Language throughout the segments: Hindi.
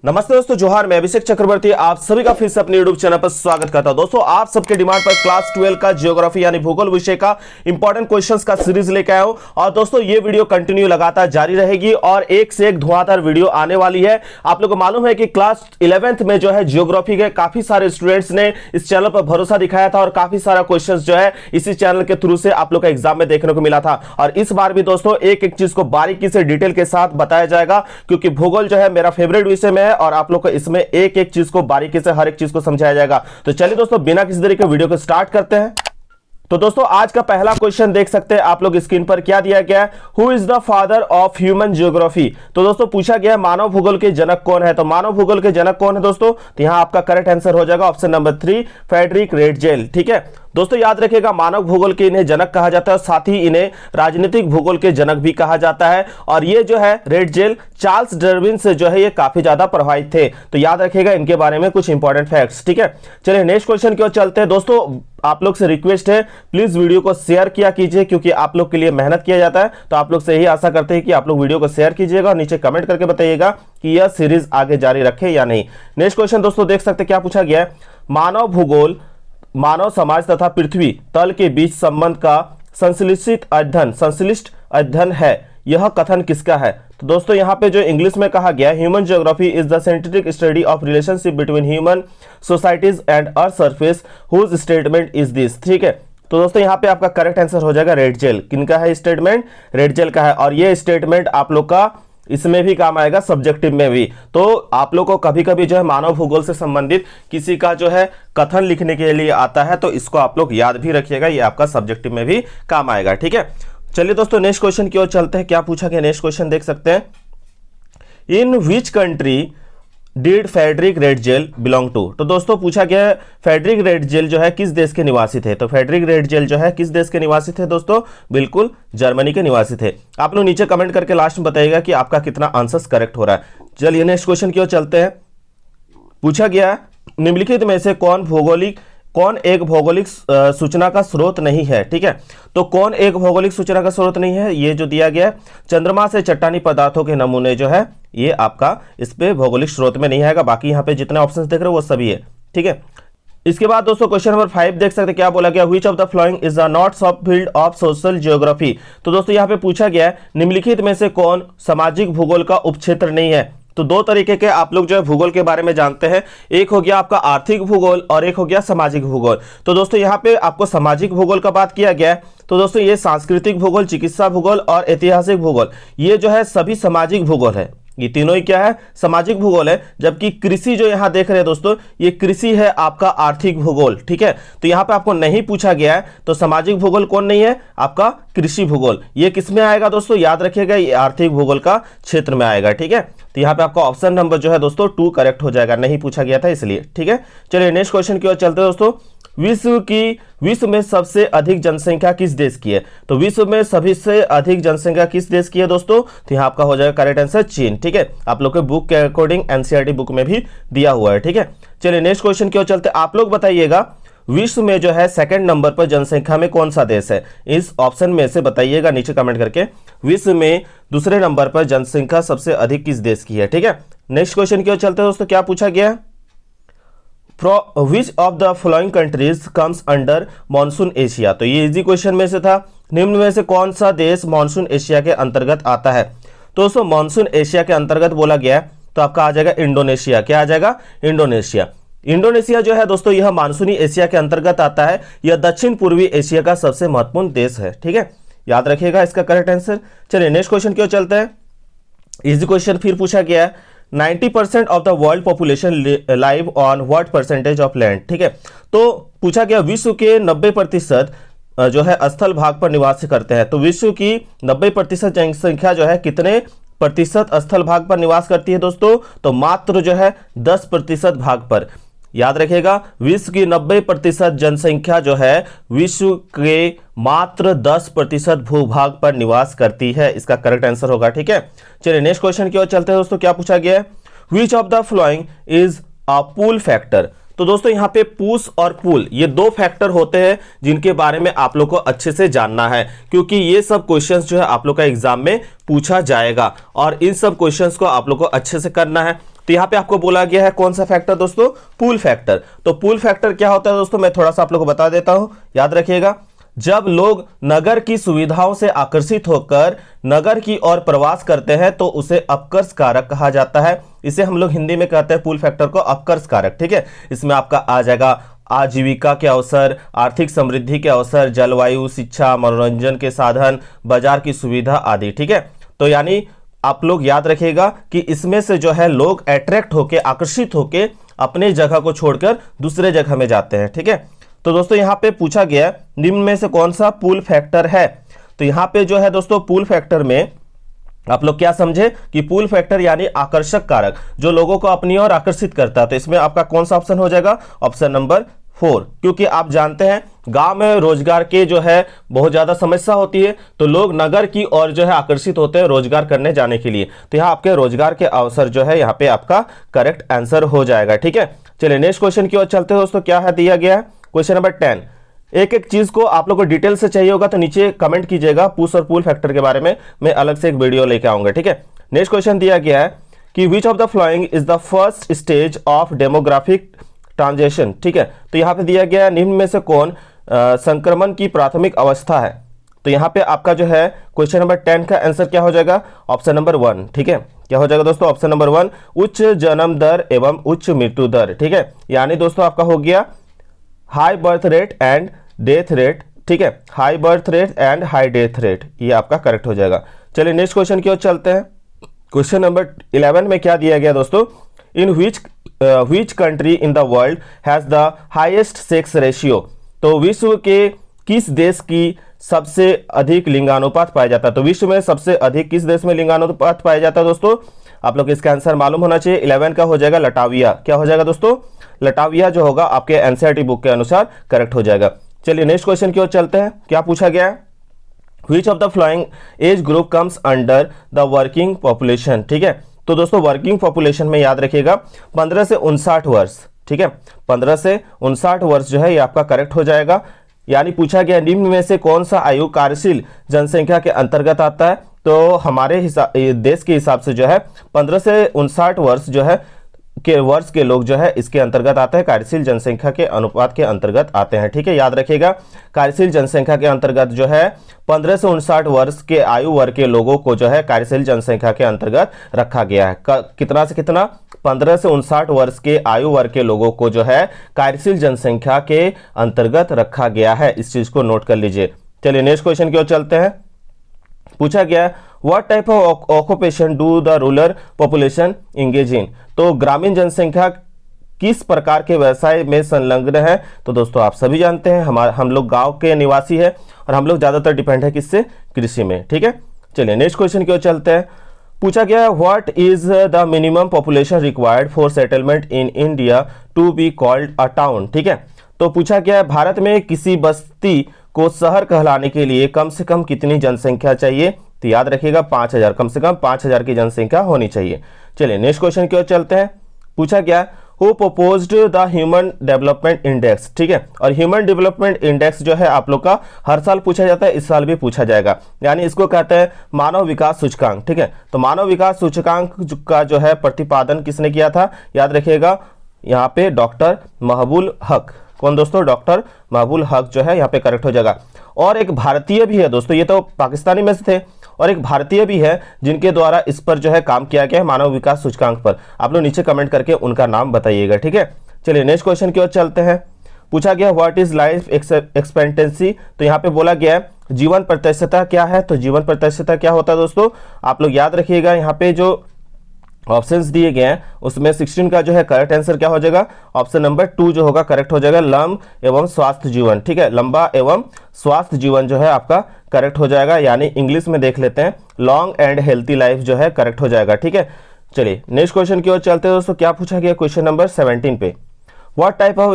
नमस्ते दोस्तों, जोहार। मैं अभिषेक चक्रवर्ती आप सभी का फिर से अपने यूट्यूब चैनल पर स्वागत करता हूं। दोस्तों, आप सबके डिमांड पर क्लास 12 का ज्योग्राफी यानी भूगोल विषय का इंपॉर्टेंट क्वेश्चंस का सीरीज लेकर आया हूं। और दोस्तों, ये वीडियो कंटिन्यू लगातार जारी रहेगी और एक से एक धुआंधार वीडियो आने वाली है। आप लोगों को मालूम है कि क्लास 11th में जो है ज्योग्राफी के काफी सारे स्टूडेंट्स ने इस चैनल पर भरोसा दिखाया था और काफी सारा क्वेश्चन जो है इसी चैनल के थ्रू से आप लोग का एग्जाम में देखने को मिला था। और इस बार भी दोस्तों एक एक चीज को बारीकी से डिटेल के साथ बताया जाएगा, क्योंकि भूगोल जो है मेरा फेवरेट विषय में है और आप लोग को इसमें एक एक चीज को बारीकी से हर एक चीज को समझाया जाएगा। तो चलिए दोस्तों, बिना किसी देरी के वीडियो को स्टार्ट करते हैं। तो दोस्तों, आज का पहला क्वेश्चन देख सकते हैं आप लोग स्क्रीन पर। क्या दिया गया है? Who is the father of human geography. तो दोस्तों पूछा गया है मानव भूगोल के जनक कौन है। तो मानव भूगोल के जनक कौन है दोस्तों? तो यहां आपका करेक्ट आंसर हो जाएगा ऑप्शन नंबर 3, फ्रेडरिक रेटजेल। ठीक है दोस्तों, याद रखिएगा मानव भूगोल के इन्हें जनक कहा जाता है, साथ ही इन्हें राजनीतिक भूगोल के जनक भी कहा जाता है। और ये जो है रेटजेल चार्ल्स डार्विन से जो है ये काफी ज्यादा प्रभावित थे। तो याद रखिएगा इनके बारे में कुछ इंपॉर्टेंट फैक्ट्स। ठीक है, चलिए नेक्स्ट क्वेश्चन की ओर चलते हैं। दोस्तों, आप लोग से रिक्वेस्ट है प्लीज वीडियो को शेयर किया कीजिए, क्योंकि आप लोग के लिए मेहनत किया जाता है। तो आप लोग से यही आशा करते हैं कि आप लोग वीडियो को शेयर कीजिएगा और नीचे कमेंट करके बताइएगा कि यह सीरीज आगे जारी रखे या नहीं। नेक्स्ट क्वेश्चन दोस्तों देख सकते हैं क्या पूछा गया है। मानव भूगोल मानव समाज तथा पृथ्वी तल के बीच संबंध का संश्लिष्ट अध्ययन है। यह कथन किसका है? तो दोस्तों यहाँ पे जो इंग्लिश में कहा गया human geography is the scientific study of relationship between human societies and earth surface whose statement is this. ठीक है, तो दोस्तों यहाँ पे आपका करेक्ट आंसर हो जाएगा रेटजेल। किनका है स्टेटमेंट? रेटजेल का है। और ये स्टेटमेंट आप लोग का इसमें भी काम आएगा, सब्जेक्टिव में भी। तो आप लोग को कभी कभी जो है मानव भूगोल से संबंधित किसी का जो है कथन लिखने के लिए आता है, तो इसको आप लोग याद भी रखिएगा, ये आपका सब्जेक्टिव में भी काम आएगा। ठीक है, चलिए दोस्तों नेक्स्ट क्वेश्चन की ओर चलते हैं। क्या पूछा गया नेक्स्ट क्वेश्चन देख सकते हैं। In which country did Friedrich Ratzel belong to. तो दोस्तों पूछा गया है फ्रेडरिक रेटजेल जो है किस देश के निवासी थे। तो फ्रेडरिक रेटजेल जो है किस देश के निवासी थे दोस्तों? बिल्कुल जर्मनी के निवासी थे। आप लोग नीचे कमेंट करके लास्ट में बताइएगा कि आपका कितना आंसर्स करेक्ट हो रहा है। चलिए नेक्स्ट क्वेश्चन की ओर चलते हैं। पूछा गया निम्नलिखित में से कौन एक भौगोलिक सूचना का स्रोत नहीं है। ठीक है, तो कौन एक भौगोलिक सूचना का स्रोत नहीं है? ये जो दिया गया है चंद्रमा से चट्टानी पदार्थों के नमूने जो है ये आपका इस पे भौगोलिक स्रोत में नहीं आएगा। बाकी यहाँ पे जितने ऑप्शंस देख रहे हो वो सभी है। ठीक है, इसके बाद दोस्तों क्वेश्चन नंबर 5 देख सकते हैं क्या बोला गया। Which of the following is the not सब फील्ड ऑफ सोशल ज्योग्राफी। तो दोस्तों यहाँ पे पूछा गया है निम्नलिखित में से कौन सामाजिक भूगोल का उपक्षेत्र नहीं है। तो दो तरीके के आप लोग जो है भूगोल के बारे में जानते हैं, एक हो गया आपका आर्थिक भूगोल और एक हो गया सामाजिक भूगोल। तो दोस्तों यहाँ पे आपको सामाजिक भूगोल का बात किया गया है। तो दोस्तों ये सांस्कृतिक भूगोल, चिकित्सा भूगोल और ऐतिहासिक भूगोल, ये जो है सभी सामाजिक भूगोल है। ये तीनों ही क्या है? सामाजिक भूगोल है। जबकि कृषि जो यहां देख रहे हैं दोस्तों, ये कृषि है आपका आर्थिक भूगोल। ठीक है, तो यहां पे आपको नहीं पूछा गया है। तो सामाजिक भूगोल कौन नहीं है? आपका कृषि भूगोल। ये किस में आएगा दोस्तों? याद रखिएगा ये आर्थिक भूगोल का क्षेत्र में आएगा। ठीक है, तो यहाँ पे आपका ऑप्शन नंबर जो है दोस्तों 2 करेक्ट हो जाएगा, नहीं पूछा गया था इसलिए। ठीक है, चलिए नेक्स्ट क्वेश्चन की ओर चलते हैं दोस्तों। विश्व में सबसे अधिक जनसंख्या किस देश की है? तो विश्व में सभी से अधिक जनसंख्या किस देश की है दोस्तों? तो यहाँ आपका हो जाएगा करेक्ट आंसर चीन। ठीक है, आप लोग के बुक के अकॉर्डिंग एनसीईआरटी बुक में भी दिया हुआ है। ठीक है, चलिए नेक्स्ट क्वेश्चन की ओर चलते। आप लोग बताइएगा विश्व में जो है सेकंड नंबर पर जनसंख्या में कौन सा देश है? इस ऑप्शन में से बताइएगा नीचे कमेंट करके। विश्व में दूसरे नंबर पर जनसंख्या सबसे अधिक किस देश की है? ठीक है, नेक्स्ट क्वेश्चन की ओर चलते हैं दोस्तों। क्या पूछा गया है? Which of the following countries comes under monsoon Asia. तो ये इजी क्वेश्चन में से था। निम्न में से कौन सा देश मानसून एशिया के अंतर्गत आता है? तो दोस्तों मानसून एशिया के अंतर्गत बोला गया है तो आपका आ जाएगा इंडोनेशिया। क्या आ जाएगा? इंडोनेशिया। इंडोनेशिया जो है दोस्तों यह मानसूनी एशिया के अंतर्गत आता है। यह दक्षिण पूर्वी एशिया का सबसे महत्वपूर्ण देश है। ठीक है, याद रखिएगा इसका करेक्ट आंसर। चलिए नेक्स्ट क्वेश्चन की ओर चलते हैं। इजी क्वेश्चन फिर पूछा गया है 90% of the world population live on what percentage of land. ठीक है, तो पूछा गया विश्व के 90% जो है स्थल भाग पर निवास करते हैं। तो विश्व की 90% जनसंख्या जो है कितने प्रतिशत स्थल भाग पर निवास करती है दोस्तों? तो मात्र जो है 10% भाग पर। याद रखिएगा विश्व की 90% जनसंख्या जो है विश्व के मात्र 10% भूभाग पर निवास करती है। इसका करेक्ट आंसर होगा। ठीक है, चलिए नेक्स्ट क्वेश्चन की ओर चलते हैं दोस्तों। क्या पूछा गया है? Which of the following is a pull factor. तो दोस्तों यहाँ पे पुश और पुल ये दो फैक्टर होते हैं जिनके बारे में आप लोग को अच्छे से जानना है, क्योंकि ये सब क्वेश्चंस जो है आप लोग का एग्जाम में पूछा जाएगा और इन सब क्वेश्चंस को आप लोग को अच्छे से करना है। तो यहाँ पे आपको बोला गया है कौन सा फैक्टर दोस्तों, पुल फैक्टर। तो पुल फैक्टर क्या होता है दोस्तों, मैं थोड़ा सा आप लोगों को बता देता हूं, याद रखिएगा। जब लोग नगर की सुविधाओं से आकर्षित होकर नगर की ओर प्रवास करते हैं तो उसे अपकर्ष कारक कहा जाता है। इसे हम लोग हिंदी में कहते हैं पुल फैक्टर को अपकर्ष कारक, ठीक है। इसमें आपका आ जाएगा आजीविका के अवसर, आर्थिक समृद्धि के अवसर, जलवायु, शिक्षा, मनोरंजन के साधन, बाजार की सुविधा आदि, ठीक है। तो यानी आप लोग याद रखिएगा कि इसमें से जो है लोग अट्रैक्ट होके, आकर्षित होके अपने जगह को छोड़कर दूसरे जगह में जाते हैं, ठीक है। तो दोस्तों यहाँ पे पूछा गया निम्न में से कौन सा पुल फैक्टर है। तो यहाँ पे जो है दोस्तों पुल फैक्टर में आप लोग क्या समझे कि पुल फैक्टर यानी आकर्षक कारक, जो लोगों को अपनी ओर आकर्षित करता है। तो इसमें आपका कौन सा ऑप्शन हो जाएगा, ऑप्शन नंबर 4, क्योंकि आप जानते हैं गांव में रोजगार के जो है बहुत ज्यादा समस्या होती है, तो लोग नगर की ओर जो है आकर्षित होते हैं रोजगार करने जाने के लिए। तो यहाँ आपके रोजगार के अवसर जो है यहाँ पे आपका करेक्ट आंसर हो जाएगा, ठीक है। चलिए नेक्स्ट क्वेश्चन की ओर चलते हैं दोस्तों। क्या है दिया गया है क्वेश्चन नंबर 10। एक एक चीज को आप लोग को डिटेल से चाहिए होगा तो नीचे कमेंट कीजिएगा, पुश और पुल फैक्टर के बारे में मैं अलग से एक वीडियो लेके आऊंगा, ठीक है। नेक्स्ट क्वेश्चन दिया गया है कि विच of the following is the first stage of demographic transition, ठीक है। तो यहाँ पे दिया गया है निम्न में से कौन संक्रमण की प्राथमिक अवस्था है। तो यहाँ पे आपका जो है क्वेश्चन नंबर 10 का आंसर क्या हो जाएगा, ऑप्शन नंबर 1, ठीक है। क्या हो जाएगा दोस्तों, ऑप्शन नंबर 1, उच्च जन्म दर एवं उच्च मृत्यु दर, ठीक है। यानी दोस्तों आपका हो गया high birth rate and death rate, ठीक है। High birth rate and high death rate, ये आपका करेक्ट हो जाएगा। चलिए नेक्स्ट क्वेश्चन की ओर चलते हैं। क्वेश्चन नंबर 11 में क्या दिया गया दोस्तों, in which country in the world has the highest sex ratio. तो विश्व के किस देश की सबसे अधिक लिंगानुपात पाया जाता है। तो विश्व में सबसे अधिक किस देश में लिंगानुपात पाया जाता है दोस्तों, आप लोग इसका आंसर मालूम होना चाहिए। 11 का हो जाएगा लटाविया। क्या हो जाएगा दोस्तों, लटाविया जो होगा आपके एनसीईआरटी बुक के अनुसार करेक्ट हो जाएगा। चलिए नेक्स्ट क्वेश्चन की ओर चलते हैं। क्या पूछा गया है, which of the following age group comes under the working population, ठीक है। तो दोस्तों वर्किंग पॉपुलेशन में याद रखिएगा 15 से 59 वर्ष, ठीक है। 15 से 59 वर्ष जो है ये आपका करेक्ट हो जाएगा। यानी पूछा गया निम्न में से कौन सा आयु कार्यशील जनसंख्या के अंतर्गत आता है। तो हमारे देश के हिसाब से जो है 15 से 59 वर्ष जो है के वर्ष के लोग जो है इसके अंतर्गत आते हैं, कार्यशील जनसंख्या के अनुपात के अंतर्गत आते हैं, ठीक है। याद रखिएगा कार्यशील जनसंख्या के अंतर्गत जो है 15 से 59 वर्ष के आयु वर्ग के लोगों को जो है कार्यशील जनसंख्या के अंतर्गत रखा गया है। कितना से कितना, 15 से 59 वर्ष के आयु वर्ग के लोगों को जो है कार्यशील जनसंख्या के अंतर्गत रखा गया है। इस चीज को नोट कर लीजिए। चलिए नेक्स्ट क्वेश्चन की ओर चलते हैं। पूछा गया what type of occupation do the rural population engage in. तो ग्रामीण जनसंख्या किस प्रकार के व्यवसाय में संलग्न है। तो दोस्तों आप सभी जानते हैं हम लोग गांव के निवासी है और हम लोग ज्यादातर डिपेंड है किससे, कृषि में, ठीक है। चलिए नेक्स्ट क्वेश्चन की ओर चलते हैं। पूछा गया what is the minimum population required for settlement in India to be called a town, ठीक है। तो पूछा गया है भारत में किसी बस्ती को शहर कहलाने के लिए कम से कम कितनी जनसंख्या चाहिए। तो याद रखिएगा 5000, कम से कम 5000 की जनसंख्या होनी चाहिए। चलिए नेक्स्ट क्वेश्चन की ओर चलते हैं। पूछा गया who proposed the human development index, ठीक है। और ह्यूमन डेवलपमेंट इंडेक्स जो है आप लोग का हर साल पूछा जाता है, इस साल भी पूछा जाएगा। यानी इसको कहते हैं मानव विकास सूचकांक, ठीक है। तो मानव विकास सूचकांक का जो है प्रतिपादन किसने किया था, याद रखिएगा यहाँ पे डॉक्टर महबूल हक। कौन दोस्तों, डॉक्टर महबूल हक जो है यहाँ पे करेक्ट हो जाएगा। और एक भारतीय भी है दोस्तों, ये तो पाकिस्तानी में से थे, और एक भारतीय भी है जिनके द्वारा इस पर जो है काम किया गया है मानव विकास सूचकांक पर। आप लोग नीचे कमेंट करके उनका नाम बताइएगा, ठीक है। चलिए नेक्स्ट क्वेश्चन की ओर चलते हैं। पूछा गया व्हाट इज लाइफ एक्सपेक्टेंसी। तो यहाँ पे बोला गया है जीवन प्रत्याशिता क्या है। तो जीवन प्रत्याशिता क्या होता है दोस्तों, आप लोग याद रखिएगा यहाँ पे जो ऑप्शंस दिए गए हैं उसमें 16 का जो है करेक्ट आंसर क्या हो जाएगा, ऑप्शन नंबर 2 जो होगा करेक्ट हो जाएगा, लंब एवं स्वास्थ्य जीवन, ठीक है। लंबा एवं स्वास्थ्य जीवन जो है आपका करेक्ट हो जाएगा। यानी इंग्लिश में देख लेते हैं लॉन्ग एंड हेल्थी लाइफ जो है करेक्ट हो जाएगा, ठीक है। चलिए नेक्स्ट क्वेश्चन की ओर चलते हैं दोस्तों। क्या पूछा गया क्वेश्चन नंबर 17 पे, what type of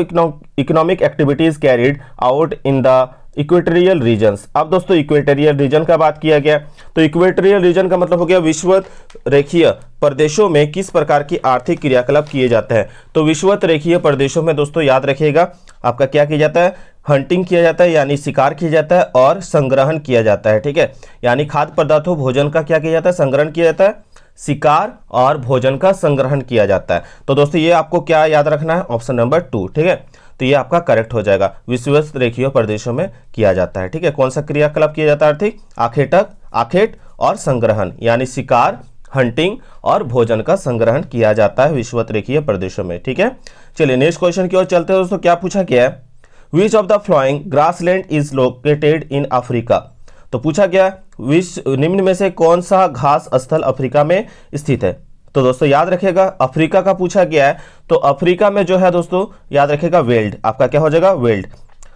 economic activities carried out in the equatorial regions. अब दोस्तों इक्वेटोरियल रीजन का बात किया गया, तो इक्वेटोरियल रीजन का मतलब हो गया विषुवत रेखीय प्रदेशों में किस प्रकार की आर्थिक क्रियाकलाप किए जाते हैं। तो विषुवत रेखीय प्रदेशों में दोस्तों याद रखिएगा आपका क्या किया जाता है, हंटिंग किया जाता है यानी शिकार किया जाता है और संग्रहण किया जाता है, ठीक है। यानी खाद्य पदार्थों भोजन का क्या किया जाता है, संग्रहण किया जाता है, शिकार और भोजन का संग्रहण किया जाता है। तो दोस्तों ये आपको क्या याद रखना है, ऑप्शन नंबर 2, ठीक है। तो ये आपका करेक्ट हो जाएगा, विषुवत रेखीय प्रदेशों में किया जाता है, ठीक है। कौन सा क्रियाकलाप किया जाता है, आर्थिक आखेट और संग्रहण, यानी शिकार, हंटिंग और भोजन का संग्रहण किया जाता है विषुवत रेखीय प्रदेशों में, ठीक है। चलिए नेक्स्ट क्वेश्चन की ओर चलते हैं दोस्तों। क्या पूछा गया है, which of the flowing grassland is located in Africa. तो पूछा गया निम्न में से कौन सा घास स्थल अफ्रीका में स्थित है। तो दोस्तों याद रखिएगा अफ्रीका का पूछा गया है, तो अफ्रीका में जो है दोस्तों याद रखिएगा वेल्ड, आपका क्या हो जाएगा, वेल्ड।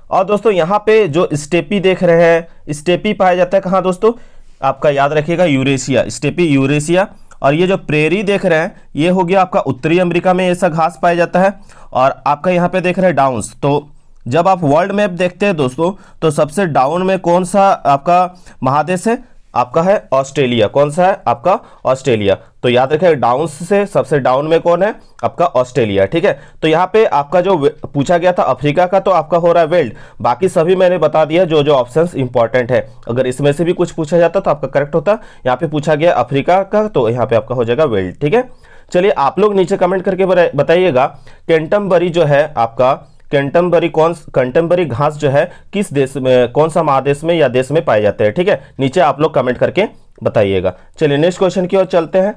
और दोस्तों यहाँ पे जो स्टेपी देख रहे हैं, स्टेपी पाया जाता है कहाँ दोस्तों, आपका याद रखिएगा यूरेशिया, स्टेपी यूरेशिया। और ये जो प्रेरी देख रहे हैं ये हो गया आपका उत्तरी अमेरिका में ऐसा घास पाया जाता है। और आपका यहाँ पे देख रहे हैं डाउन्स, तो जब आप वर्ल्ड मैप देखते हैं दोस्तों तो सबसे डाउन में कौन सा आपका महादेश है, आपका है ऑस्ट्रेलिया। कौन सा है, आपका ऑस्ट्रेलिया। तो याद रखें डाउन से सबसे डाउन में कौन है, आपका ऑस्ट्रेलिया, ठीक है। तो यहाँ पे आपका जो पूछा गया था अफ्रीका का, तो आपका हो रहा है वेल्ड। बाकी सभी मैंने बता दिया जो जो ऑप्शंस इंपॉर्टेंट है, अगर इसमें से भी कुछ पूछा जाता तो आपका करेक्ट होता। यहाँ पे पूछा गया अफ्रीका का, तो यहाँ पे आपका हो जाएगा वेल्ड, ठीक है। चलिए आप लोग नीचे कमेंट करके बताइएगा कैंटमबरी जो है आपका, कंटेम्बरी घास जो है किस देश में, कौन सा महादेश में या देश में पाए जाते हैं, ठीक है। नीचे आप लोग कमेंट करके बताइएगा। चलिए नेक्स्ट क्वेश्चन की ओर चलते हैं।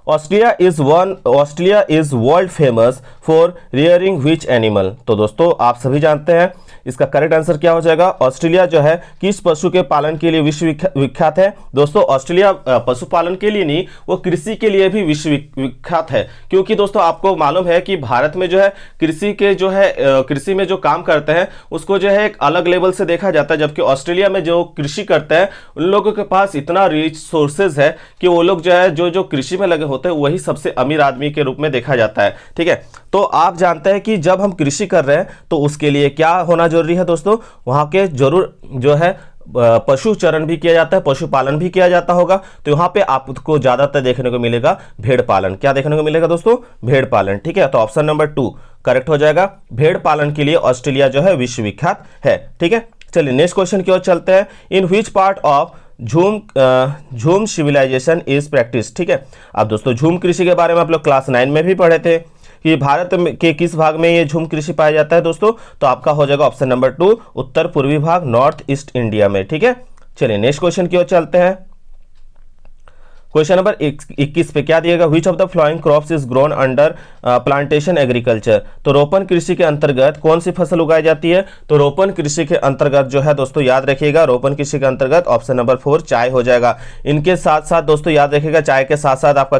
Australia is world famous for rearing which animal. तो दोस्तों आप सभी जानते हैं इसका करेक्ट आंसर क्या हो जाएगा, ऑस्ट्रेलिया जो है किस पशु के पालन के लिए विश्व विख्यात है। दोस्तों ऑस्ट्रेलिया पशुपालन के लिए नहीं, वो कृषि के लिए भी विश्व विख्यात है। क्योंकि दोस्तों आपको मालूम है कि भारत में जो है कृषि में जो काम करते हैं उसको जो है एक अलग लेवल से देखा जाता है, जबकि ऑस्ट्रेलिया में जो कृषि करते हैं उन लोगों के पास इतना रिच सोर्सेज है कि वो लोग जो है जो कृषि में लगे होते हैं वही सबसे अमीर आदमी के रूप में देखा जाता है, ठीक है। तो आप जानते हैं कि जब हम कृषि कर रहे हैं तो उसके लिए क्या होना जरूरी है दोस्तों, वहां के जरूर जो है पशु चरण भी किया जाता है, पशुपालन भी किया जाता होगा। तो यहाँ पे आपको ज्यादातर देखने को मिलेगा भेड़ पालन। क्या देखने को मिलेगा दोस्तों, भेड़ पालन, ठीक है। तो ऑप्शन नंबर 2 करेक्ट हो जाएगा, भेड़ पालन के लिए ऑस्ट्रेलिया जो है विश्व विख्यात है, ठीक है। चलिए नेक्स्ट क्वेश्चन की ओर चलते हैं। इन व्हिच पार्ट ऑफ झूम सिविलाइजेशन इज प्रैक्टिस, ठीक है। अब दोस्तों झूम कृषि के बारे में आप लोग क्लास 9 में भी पढ़े थे कि भारत के किस भाग में ये झूम कृषि पाया जाता है दोस्तों। तो आपका हो जाएगा ऑप्शन नंबर 2 उत्तर पूर्वी भाग, नॉर्थ ईस्ट इंडिया में, ठीक है। चलिए नेक्स्ट क्वेश्चन की ओर चलते हैं। क्वेश्चन नंबर 21 पे क्या दिएगा, which of the following crops is grown under plantation agriculture. तो रोपण कृषि के अंतर्गत कौन सी फसल उगाई जाती है। तो रोपण कृषि के अंतर्गत जो है दोस्तों याद रखिएगा, रोपण कृषि के अंतर्गत ऑप्शन नंबर 4 चाय हो जाएगा। इनके साथ साथ दोस्तों याद रखिएगा चाय के साथ साथ आपका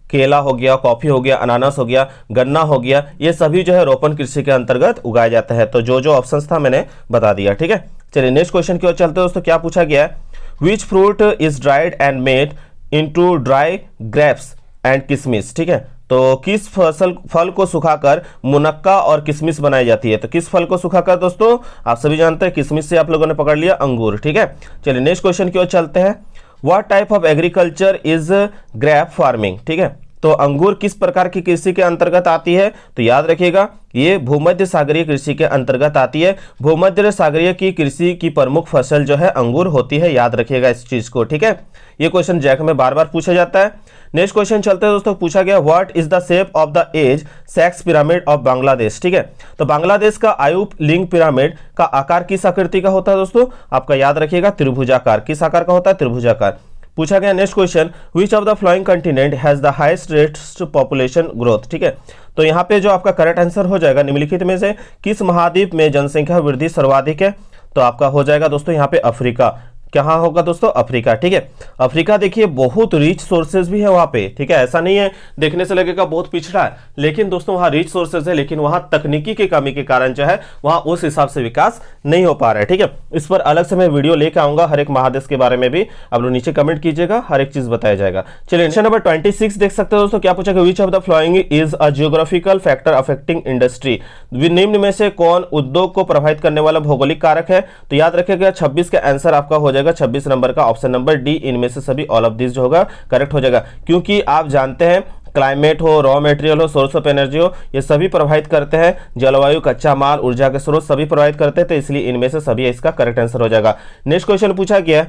केला हो गया, कॉफी हो गया, अनानास हो गया, गन्ना हो गया, ये सभी जो है रोपण कृषि के अंतर्गत उगाया जाता है। तो जो जो ऑप्शंस था मैंने बता दिया, ठीक है। चलिए नेक्स्ट क्वेश्चन की ओर चलते हैं दोस्तों। क्या पूछा गया है, which fruit is dried and made into dry grapes and किशमिश, ठीक है। तो किस फल को सुखाकर मुनक्का और किशमिश बनाई जाती है। तो किस फल को सुखाकर दोस्तों, आप सभी जानते हैं किशमिश से आप लोगों ने पकड़ लिया अंगूर, ठीक है। चलिए नेक्स्ट क्वेश्चन की ओर चलते हैं। What type of agriculture is grape farming, ठीक है। तो अंगूर किस प्रकार की कृषि के अंतर्गत आती है। तो याद रखिएगा ये भूमध्य सागरीय कृषि के अंतर्गत आती है। भूमध्य सागरीय की कृषि की प्रमुख फसल जो है अंगूर होती है, याद रखिएगा इस चीज को, ठीक है। ये क्वेश्चन जैक में बार बार पूछा जाता है। नेक्स्ट क्वेश्चन चलते हैं दोस्तों। पूछा गया what is the shape of the age sex pyramid of Bangladesh, ठीक है। तो बांग्लादेश का आयु लिंग पिरामिड का आकार किस आकृति का होता है दोस्तों, आपका याद रखिएगा त्रिभुजाकार। किस आकार का होता है, त्रिभुजाकार। पूछा गया next question, which of the flowing continent has the highest rates population growth, ठीक है। तो यहाँ पे जो आपका करेक्ट आंसर हो जाएगा निम्नलिखित में से किस महाद्वीप में जनसंख्या वृद्धि सर्वाधिक है। तो आपका हो जाएगा दोस्तों यहाँ पे अफ्रीका। कहाँ होगा दोस्तों, अफ्रीका, ठीक है। अफ्रीका देखिए बहुत रिच सोर्सेज भी है वहां पे, ठीक है। ऐसा नहीं है देखने से लगेगा बहुत पिछड़ा है, लेकिन दोस्तों वहां रिच सोर्सेज है, लेकिन वहां तकनीकी की कमी के कारण जो है वहां उस हिसाब से विकास नहीं हो पा रहा है, ठीक है। इस पर अलग से मैं वीडियो लेकर आऊंगा, हर एक महादेश के बारे में भी आप लोग नीचे कमेंट कीजिएगा, हर एक चीज बताया जाएगा। चलिए क्वेश्चन नंबर 26 देख सकते हो दोस्तों। क्या पूछा गया, which of the following is a geographical factor affecting industry. निम्न में से कौन उद्योग को प्रभावित करने वाला भौगोलिक कारक है। तो याद रखिएगा 26 का आंसर आपका हो जाएगा 26 नंबर का ऑप्शन नंबर डी। इनमें से सभी ऑल ऑफ दिस जो होगा करेक्ट हो जाएगा, क्योंकि आप जानते हैं क्लाइमेट हो, रॉ मटेरियल हो, सोर्स ऑफ एनर्जी हो, ये सभी प्रभावित करते हैं। जलवायु, कच्चा माल, ऊर्जा के स्रोत सभी प्रभावित करते हैं, तो इसलिए इनमें से सभी इसका करेक्ट आंसर हो जाएगा। नेक्स्ट क्वेश्चन पूछा गया,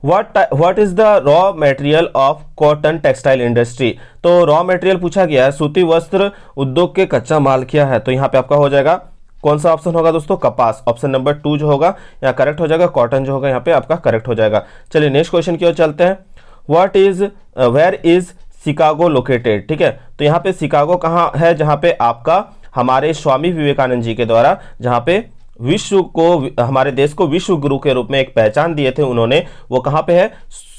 what is the raw material of cotton textile industry. तो रॉ मटेरियल पूछा गया है, सूती वस्त्र उद्योग के कच्चा माल क्या है, तो यहाँ पे आपका हो जाएगा कौन सा ऑप्शन होगा दोस्तों, कपास। ऑप्शन नंबर 2 जो होगा यहाँ करेक्ट हो जाएगा, कॉटन जो होगा यहाँ पे आपका करेक्ट हो जाएगा। चलिए नेक्स्ट क्वेश्चन की ओर चलते हैं। वेयर इज शिकागो लोकेटेड, ठीक है। तो यहाँ पे शिकागो कहाँ है, जहाँ पे आपका हमारे स्वामी विवेकानंद जी के द्वारा जहाँ पे विश्व को, हमारे देश को विश्व गुरु के रूप में एक पहचान दिए थे उन्होंने, वो कहाँ पे है,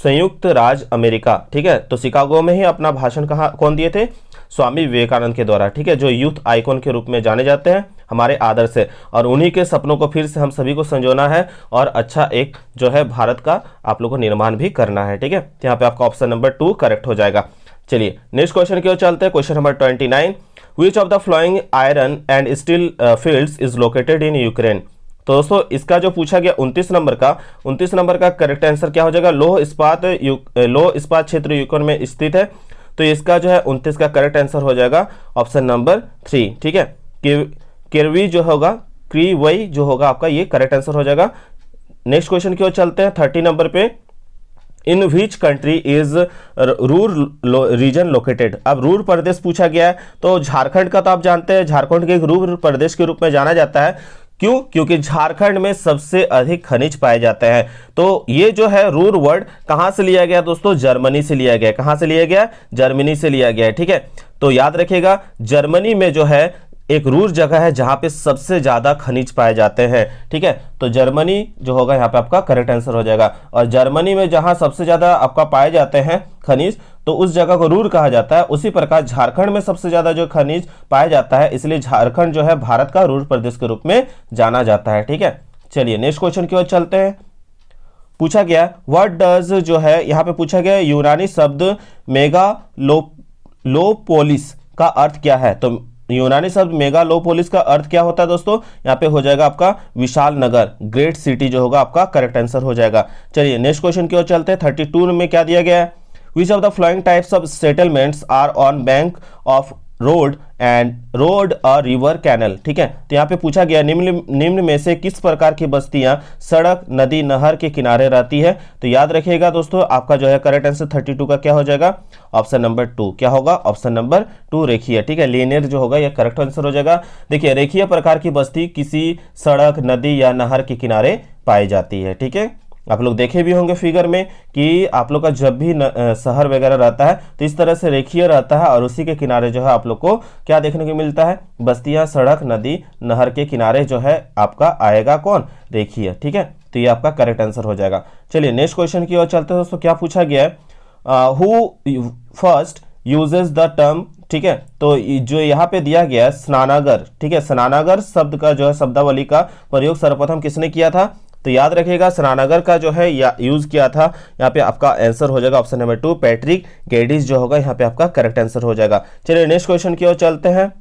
संयुक्त राज्य अमेरिका, ठीक है। तो शिकागो में ही अपना भाषण कौन दिए थे, स्वामी विवेकानंद के द्वारा, ठीक है, जो यूथ आइकॉन के रूप में जाने जाते हैं हमारे आदर्श से। और उन्हीं के सपनों को फिर से हम सभी को संजोना है और अच्छा एक जो है भारत का आप लोग को निर्माण भी करना है, ठीक है। तो यहाँ पे आपका ऑप्शन नंबर 2 करेक्ट हो जाएगा। चलिए नेक्स्ट क्वेश्चन की ओर चलते हैं। Question number 29, which of the flowing iron and steel fields is located in Ukraine. तो दोस्तों इसका जो पूछा गया 29 नंबर का करेक्ट आंसर क्या हो जाएगा, लोह इस्पात क्षेत्र यूक्रेन में स्थित है। तो इसका जो है 29 का करेक्ट आंसर हो जाएगा ऑप्शन नंबर 3, ठीक है। किरवी जो होगा, क्रीवई जो होगा आपका ये करेक्ट आंसर हो जाएगा। नेक्स्ट क्वेश्चन की ओर चलते हैं 30 नंबर पे। In which country is Ruhr region located. अब रूर प्रदेश पूछा गया है, तो झारखंड का तो आप जानते हैं, झारखंड के एक रूर प्रदेश के रूप में जाना जाता है। क्यों? क्योंकि झारखंड में सबसे अधिक खनिज पाए जाते हैं। तो ये जो है रूर वर्ड कहां से लिया गया दोस्तों, जर्मनी से लिया गया। कहां से लिया गया, जर्मनी से लिया गया, ठीक है। तो याद रखिएगा जर्मनी में जो है एक रूर जगह है जहां पे सबसे ज्यादा खनिज पाए जाते हैं, ठीक है। तो जर्मनी जो होगा यहाँ पे आपका करेक्ट आंसर हो जाएगा। और जर्मनी में जहां सबसे ज्यादा आपका पाए जाते हैं खनिज, तो उस जगह को रूर कहा जाता है। उसी प्रकार झारखंड में सबसे ज्यादा जो खनिज पाया जाता है, इसलिए झारखंड जो है भारत का रूर प्रदेश के रूप में जाना जाता है, ठीक है। चलिए नेक्स्ट क्वेश्चन की ओर चलते हैं। पूछा गया व्हाट डज जो है यहाँ पे पूछा गया यूनानी शब्द मेगालोपोलिस का अर्थ क्या है। तो यूनानी शब्द मेगालोपोलिस का अर्थ क्या होता है दोस्तों, यहाँ पे हो जाएगा आपका विशाल नगर, ग्रेट सिटी जो होगा आपका करेक्ट आंसर हो जाएगा। चलिए नेक्स्ट क्वेश्चन की ओर चलते हैं। 32 में क्या दिया गया है, which of the flowing types of settlements are on bank of road a river canal, ठीक है। तो यहाँ पे पूछा गया निम्न में से किस प्रकार की बस्तियां सड़क, नदी, नहर के किनारे रहती है। तो याद रखिएगा दोस्तों आपका जो है करेक्ट आंसर 32 का क्या हो जाएगा, ऑप्शन नंबर 2 क्या होगा, ऑप्शन नंबर 2 रेखीय, ठीक है। लीनियर जो होगा ये करेक्ट आंसर हो जाएगा। देखिए रेखीय प्रकार की बस्ती किसी सड़क, नदी या नहर के किनारे पाई जाती है, ठीक है। आप लोग देखे भी होंगे फिगर में कि आप लोग का जब भी शहर वगैरह रहता है तो इस तरह से रेखीय रहता है और उसी के किनारे जो है आप लोग को क्या देखने को मिलता है, बस्तियां, सड़क, नदी, नहर के किनारे जो है आपका आएगा कौन, रेखीय, ठीक है। तो ये आपका करेक्ट आंसर हो जाएगा। चलिए नेक्स्ट क्वेश्चन की ओर चलते हैं दोस्तों। क्या पूछा गया है, who first uses the term, ठीक है। तो जो यहाँ पे दिया गया है स्नानागर, ठीक है, स्नानागर शब्द का जो है शब्दावली का प्रयोग सर्वप्रथम किसने किया था। तो याद रखिएगा स्नानागर का जो है यूज किया था, यहाँ पे आपका आंसर हो जाएगा ऑप्शन नंबर 2 पैट्रिक गेडिस जो होगा यहाँ पे आपका करेक्ट आंसर हो जाएगा। चलिए नेक्स्ट क्वेश्चन की ओर चलते हैं।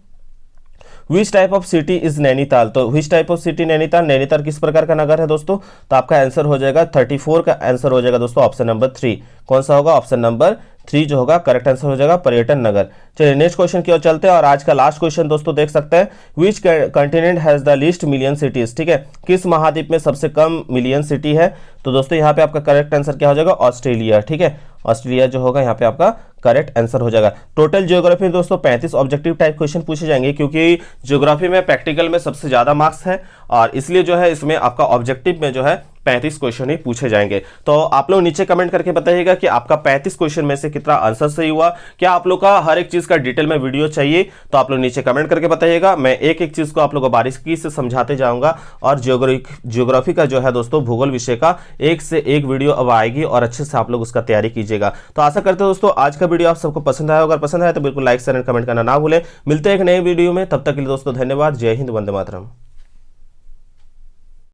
Which type of city is Nainital. तो which type of city Nainital, Nainital किस प्रकार का नगर है दोस्तों। तो आपका आंसर हो जाएगा 34 का आंसर हो जाएगा दोस्तों ऑप्शन नंबर 3। कौन सा होगा, ऑप्शन नंबर 3 जो होगा करेक्ट आंसर हो जाएगा पर्यटन नगर। चलिए नेक्स्ट क्वेश्चन की ओर चलते हैं और आज का लास्ट क्वेश्चन दोस्तों देख सकते हैं। Which continent has the least million cities, ठीक है, किस महाद्वीप में सबसे कम मिलियन सिटी है। तो दोस्तों यहाँ पे आपका करेक्ट आंसर क्या हो जाएगा, ऑस्ट्रेलिया, ठीक है। ऑस्ट्रेलिया जो होगा यहाँ पे आपका करेक्ट आंसर हो जाएगा। टोटल ज्योग्राफी में दोस्तों 35 ऑब्जेक्टिव टाइप क्वेश्चन पूछे जाएंगे, क्योंकि ज्योग्राफी में प्रैक्टिकल में सबसे ज्यादा मार्क्स है और इसलिए जो है इसमें आपका ऑब्जेक्टिव में जो है 35 क्वेश्चन ही पूछे जाएंगे। तो आप लोग नीचे कमेंट करके बताइएगा कि आपका 35 क्वेश्चन में से कितना आंसर सही हुआ। क्या आप लोग का हर एक चीज का डिटेल में वीडियो चाहिए, तो आप लोग नीचे कमेंट करके बताइएगा। मैं एक एक चीज को आप लोग को बारीकी से समझाते जाऊंगा और ज्योग्राफी का जो है दोस्तों भूगोल विषय का एक से एक वीडियो अब आएगी और अच्छे से आप लोग उसका तैयारी कीजिएगा। तो आशा करते हैं दोस्तों आज का वीडियो आप सबको पसंद आया। अगर पसंद आया तो बिल्कुल लाइक शेयर एंड कमेंट करना ना भूलें। मिलते हैं एक नए वीडियो में, तब तक के लिए दोस्तों धन्यवाद। जय हिंद, वंदे मातरम।